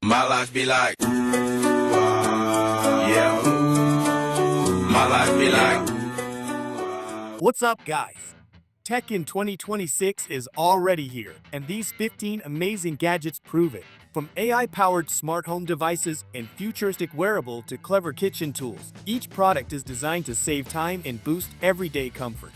My life be like, yeah. My life be like. What's up, guys? Tech in 2026 is already here, and these 15 amazing gadgets prove it. From AI-powered smart home devices and futuristic wearable to clever kitchen tools, each product is designed to save time and boost everyday comfort.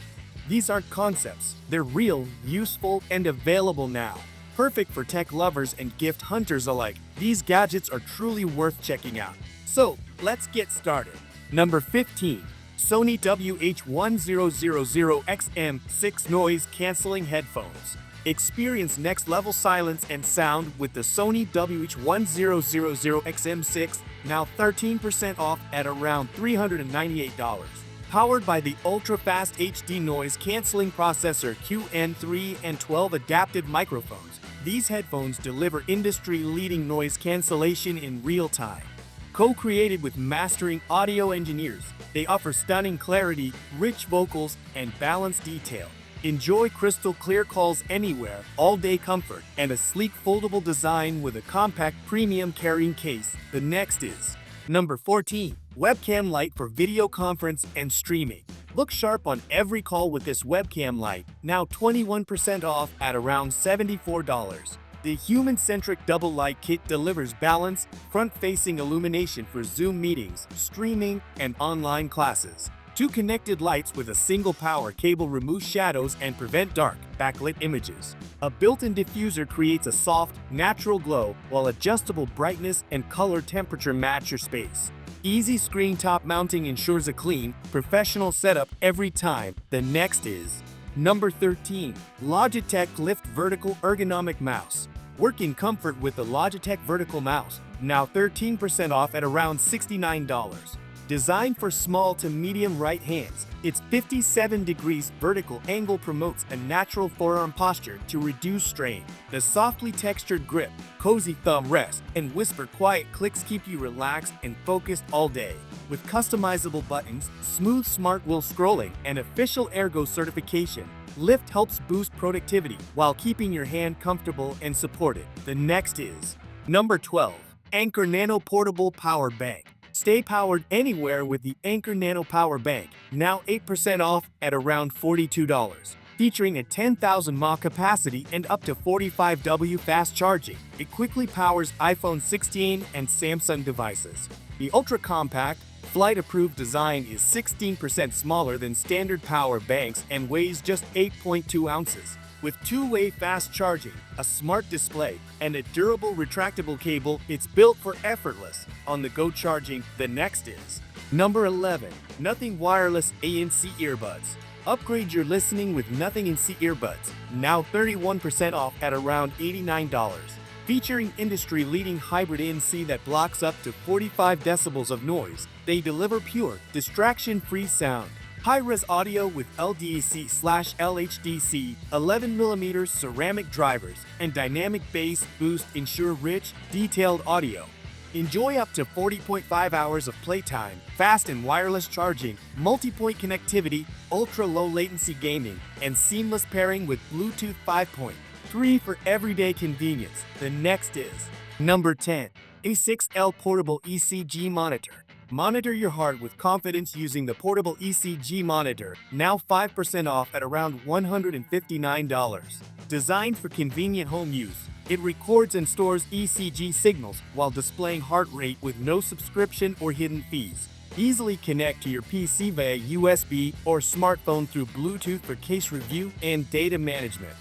These aren't concepts, they're real, useful, and available now. Perfect for tech lovers and gift hunters alike, these gadgets are truly worth checking out. So, let's get started. Number 15. Sony WH1000XM6 Noise Cancelling Headphones. Experience next-level silence and sound with the Sony WH1000XM6, now 13% off at around $398. Powered by the ultra-fast HD noise cancelling processor QN3 and 12 adaptive microphones, these headphones deliver industry-leading noise cancellation in real time. Co-created with mastering audio engineers, they offer stunning clarity, rich vocals, and balanced detail. Enjoy crystal clear calls anywhere, all-day comfort, and a sleek foldable design with a compact premium carrying case. The next is Number 14. Webcam Light for video conference and streaming. Look sharp on every call with this webcam light, now 21% off at around $74. The human-centric double light kit delivers balanced, front-facing illumination for Zoom meetings, streaming, and online classes. Two connected lights with a single power cable remove shadows and prevent dark, backlit images. A built-in diffuser creates a soft, natural glow, while adjustable brightness and color temperature match your space. Easy screen top mounting ensures a clean, professional setup every time. The next is Number 13. Logitech Lift Vertical Ergonomic Mouse. Work in comfort with the Logitech Vertical Mouse, now 13% off at around $69. Designed for small to medium right hands, its 57 degrees vertical angle promotes a natural forearm posture to reduce strain. The softly textured grip, cozy thumb rest, and whisper quiet clicks keep you relaxed and focused all day. With customizable buttons, smooth smart wheel scrolling, and official Ergo certification, Lift helps boost productivity while keeping your hand comfortable and supported. The next is Number 12. Anker Nano Portable Power Bank. Stay powered anywhere with the Anker Nano Power Bank, now 8% off at around $42. Featuring a 10,000 mAh capacity and up to 45W fast charging, it quickly powers iPhone 16 and Samsung devices. The ultra-compact, flight-approved design is 16% smaller than standard power banks and weighs just 8.2 ounces. With two-way fast charging, a smart display, and a durable retractable cable, it's built for effortless, on-the-go charging. The next is Number 11. Nothing Wireless ANC Earbuds. Upgrade your listening with Nothing ANC Earbuds, now 31% off at around $89. Featuring industry-leading hybrid ANC that blocks up to 45 decibels of noise, they deliver pure, distraction-free sound. High-res audio with LDAC/LHDC, 11mm ceramic drivers, and dynamic bass boost ensure rich, detailed audio. Enjoy up to 40.5 hours of playtime, fast and wireless charging, multi-point connectivity, ultra-low latency gaming, and seamless pairing with Bluetooth 5.3 for everyday convenience. The next is Number 10. A6L Portable ECG Monitor. Monitor your heart with confidence using the portable ECG monitor, now 5% off at around $159. Designed for convenient home use, it records and stores ECG signals while displaying heart rate with no subscription or hidden fees. Easily connect to your PC via USB or smartphone through Bluetooth for case review and data management.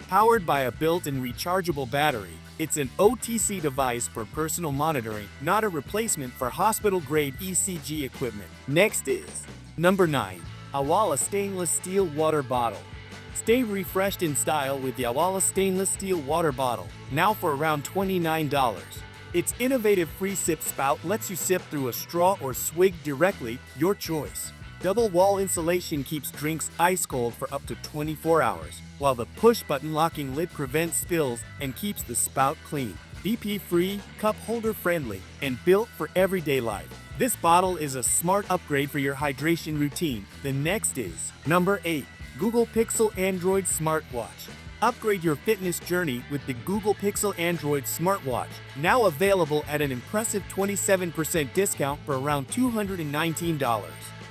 Powered by a built-in rechargeable battery, it's an OTC device for personal monitoring, not a replacement for hospital-grade ECG equipment. Next is Number 9. Awala Stainless Steel Water Bottle. Stay refreshed in style with the Awala Stainless Steel Water Bottle, now for around $29. Its innovative free sip spout lets you sip through a straw or swig directly, your choice. Double wall insulation keeps drinks ice cold for up to 24 hours, while the push-button locking lid prevents spills and keeps the spout clean. BP-free, cup-holder-friendly, and built for everyday life. This bottle is a smart upgrade for your hydration routine. The next is Number 8. Google Pixel Android Smartwatch. Upgrade your fitness journey with the Google Pixel Android smartwatch, now available at an impressive 27% discount for around $219.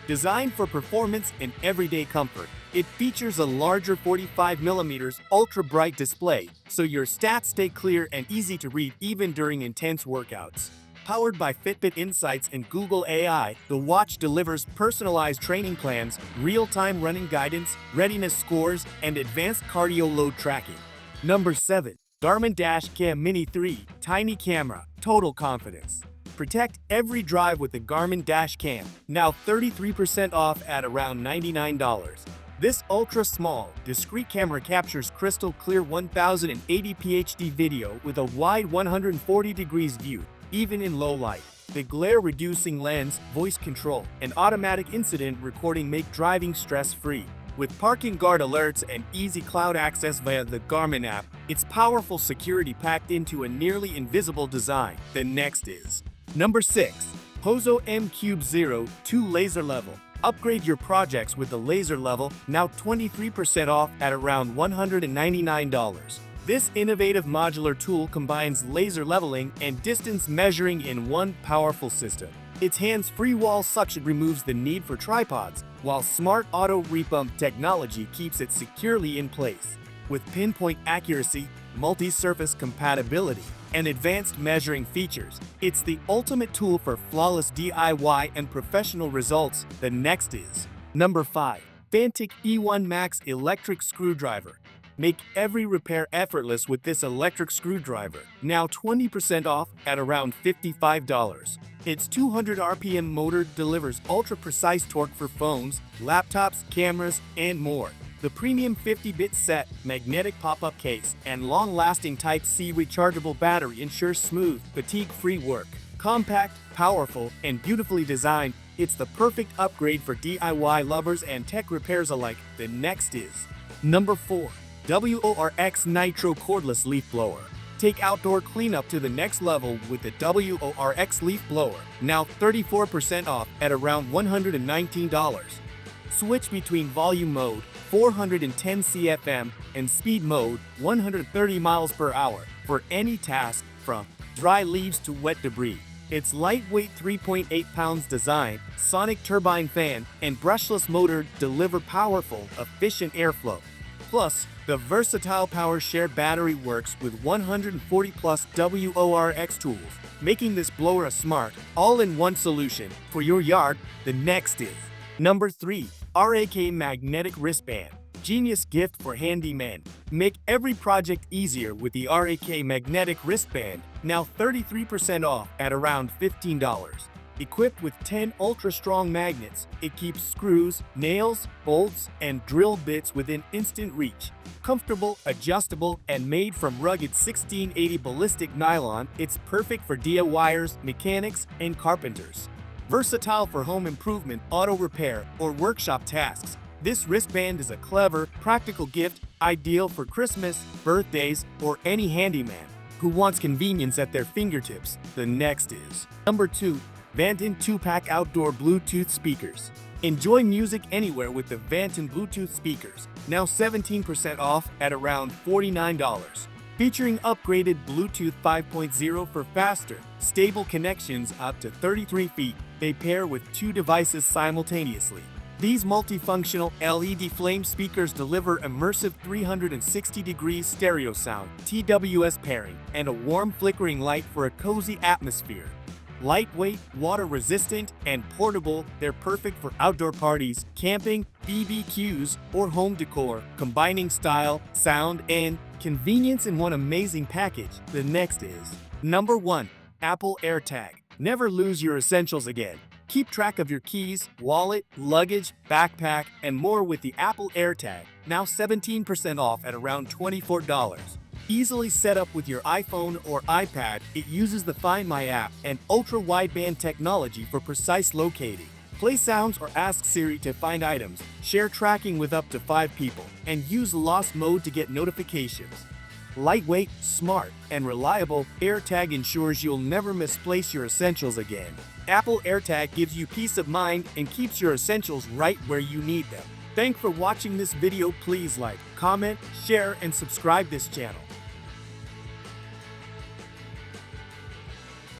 Designed for performance and everyday comfort, it features a larger 45mm ultra-bright display, so your stats stay clear and easy to read even during intense workouts. Powered by Fitbit Insights and Google AI, the watch delivers personalized training plans, real-time running guidance, readiness scores, and advanced cardio load tracking. Number 7. Garmin Dash Cam Mini 3 Tiny Camera, Total Confidence. Protect every drive with the Garmin Dash Cam, now 33% off at around $99. This ultra-small, discreet camera captures crystal clear 1080p HD video with a wide 140 degrees view, even in low light. The glare-reducing lens, voice control, and automatic incident recording make driving stress-free. With parking guard alerts and easy cloud access via the Garmin app, it's powerful security packed into a nearly invisible design. The next is Number 6. HOZO M-Cube02 Laser Level. Upgrade your projects with the laser level, now 23% off at around $199. This innovative modular tool combines laser leveling and distance measuring in one powerful system. Its hands-free wall suction removes the need for tripods, while smart auto repump technology keeps it securely in place. With pinpoint accuracy, multi-surface compatibility, and advanced measuring features, it's the ultimate tool for flawless DIY and professional results. The next is Number 5. Fantic E1 Max Electric Screwdriver. Make every repair effortless with this electric screwdriver, now 20% off at around $55. Its 200 RPM motor delivers ultra-precise torque for phones, laptops, cameras, and more. The premium 50-bit set, magnetic pop-up case, and long-lasting Type-C rechargeable battery ensures smooth, fatigue-free work. Compact, powerful, and beautifully designed, it's the perfect upgrade for DIY lovers and tech repairs alike. The next is Number 4. WORX Nitro Cordless Leaf Blower. Take outdoor cleanup to the next level with the WORX Leaf Blower, now 34% off at around $119. Switch between volume mode, 410 CFM, and speed mode, 130 miles per hour, for any task from dry leaves to wet debris. Its lightweight 3.8 pounds design, sonic turbine fan, and brushless motor deliver powerful, efficient airflow. Plus, the versatile power shared battery works with 140 plus WORX tools, making this blower a smart, all-in-one solution for your yard. The next is Number 3. RAK Magnetic Wristband. Genius gift for handyman. Make every project easier with the RAK Magnetic Wristband, now 33% off at around $15. Equipped with 10 ultra-strong magnets, it keeps screws, nails, bolts, and drill bits within instant reach. Comfortable, adjustable, and made from rugged 1680 ballistic nylon, it's perfect for DIYers, mechanics, and carpenters. Versatile for home improvement, auto repair, or workshop tasks, this wristband is a clever, practical gift ideal for Christmas, birthdays, or any handyman who wants convenience at their fingertips. The next is Number 2. Vanton 2-Pack Outdoor Bluetooth Speakers. Enjoy music anywhere with the Vanton Bluetooth speakers, now 17% off at around $49. Featuring upgraded Bluetooth 5.0 for faster, stable connections up to 33 feet, they pair with 2 devices simultaneously. These multifunctional LED flame speakers deliver immersive 360-degree stereo sound, TWS pairing, and a warm flickering light for a cozy atmosphere. Lightweight, water-resistant, and portable, they're perfect for outdoor parties, camping, BBQs, or home decor, combining style, sound, and convenience in one amazing package. The next is Number 1. Apple AirTag. Never lose your essentials again. Keep track of your keys, wallet, luggage, backpack, and more with the Apple AirTag, now 17% off at around $24. Easily set up with your iPhone or iPad, it uses the Find My app and ultra-wideband technology for precise locating. Play sounds or ask Siri to find items, share tracking with up to 5 people, and use Lost Mode to get notifications. Lightweight, smart, and reliable, AirTag ensures you'll never misplace your essentials again. Apple AirTag gives you peace of mind and keeps your essentials right where you need them. Thanks for watching this video. Please like, comment, share, and subscribe this channel.